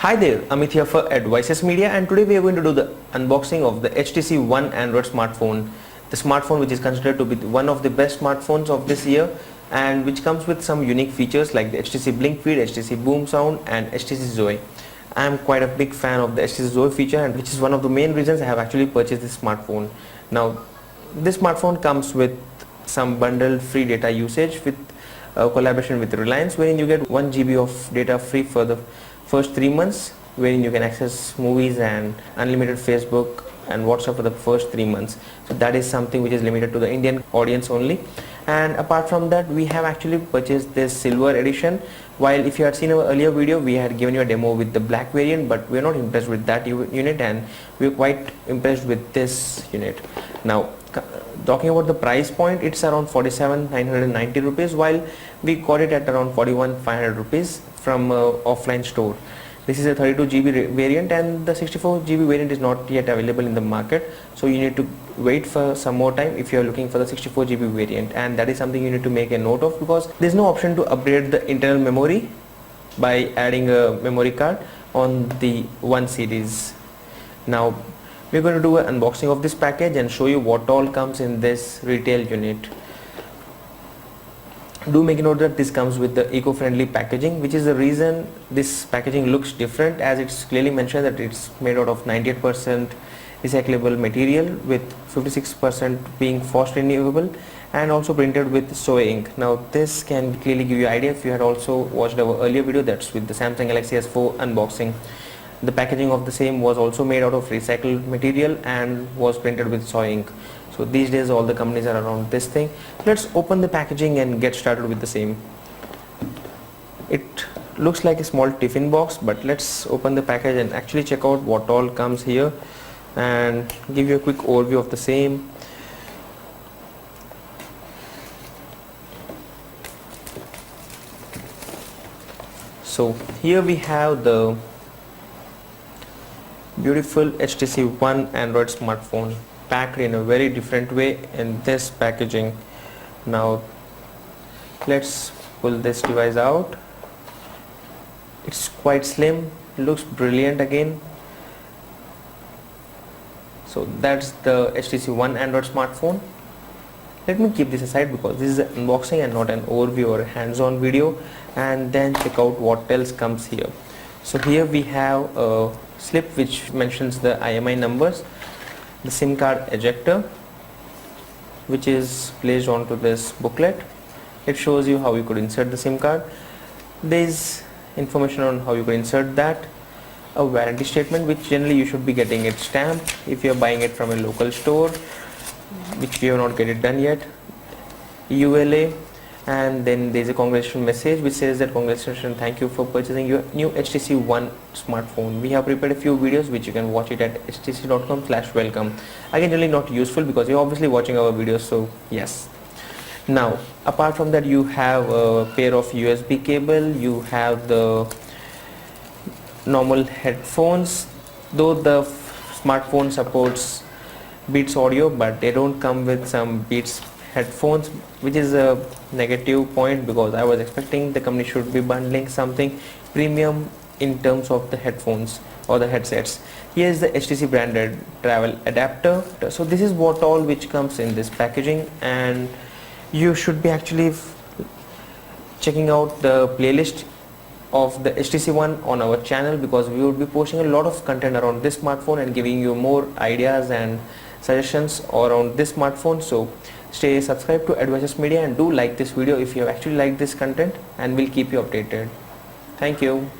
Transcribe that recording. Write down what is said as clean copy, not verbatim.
Hi there, Amit here for Advices Media, and today we are going to do the unboxing of the HTC One Android smartphone. The smartphone which is considered to be one of the best smartphones of this year and which comes with some unique features like the HTC Blink Feed, HTC Boom Sound and HTC Zoe. I am quite a big fan of the HTC Zoe feature, and which is one of the main reasons I have actually purchased this smartphone. Now this smartphone comes with some bundled free data usage with collaboration with Reliance, wherein you get 1 GB of data free for the first 3 months, wherein you can access movies and unlimited Facebook and WhatsApp for the first 3 months. So that is something which is limited to the Indian audience only. And apart from that, we have actually purchased this silver edition. While if you had seen our earlier video, we had given you a demo with the black variant, but we are not impressed with that unit, and we are quite impressed with this unit. Now talking about the price point, it's around 47,990 rupees, while we got it at around 41,500 rupees from offline store. This is a 32 GB variant, and the 64 GB variant is not yet available in the market, so you need to wait for some more time if you are looking for the 64 GB variant, and that is something you need to make a note of, because there is no option to upgrade the internal memory by adding a memory card on the One series. Now we're going to do an unboxing of this package and show you what all comes in this retail unit. Do make note that this comes with the eco-friendly packaging, which is the reason this packaging looks different, as it's clearly mentioned that it's made out of 98% recyclable material with 56% being fast renewable, and also printed with soy ink. Now this can clearly give you idea if you had also watched our earlier video, that's with the Samsung Galaxy S4 unboxing. The packaging of the same was also made out of recycled material and was printed with soy ink. So these days all the companies are around this thing. Let's open the packaging and get started with the same. It looks like a small tiffin box, but let's open the package and actually check out what all comes here and give you a quick overview of the same. So here we have the beautiful HTC One Android smartphone packed in a very different way in this packaging. Now let's pull this device out. It's quite slim, looks brilliant again. So that's the HTC One Android smartphone. Let me keep this aside because this is an unboxing and not an overview or a hands-on video, and then check out what else comes here. So here we have a slip which mentions the IMEI numbers, the SIM card ejector which is placed onto this booklet. It shows you how you could insert the SIM card. There is information on how you could insert that, a warranty statement which generally you should be getting it stamped if you are buying it from a local store, which we have not get it done yet, ULA, and then there is a congratulations message which says that congratulations, thank you for purchasing your new HTC One smartphone. We have prepared a few videos which you can watch it at htc.com/welcome. Again, really not useful because you're obviously watching our videos, so yes. Now apart from that, you have a pair of USB cable, you have the normal headphones, though the smartphone supports Beats audio, but they don't come with some Beats headphones, which is a negative point because I was expecting the company should be bundling something premium in terms of the headphones or the headsets. Here is the HTC branded travel adapter. So this is what all which comes in this packaging, and you should be actually checking out the playlist of the HTC One on our channel, because we will be posting a lot of content around this smartphone and giving you more ideas and suggestions around this smartphone. So stay subscribed to Advices Media and do like this video if you have actually liked this content, and we'll keep you updated. Thank you.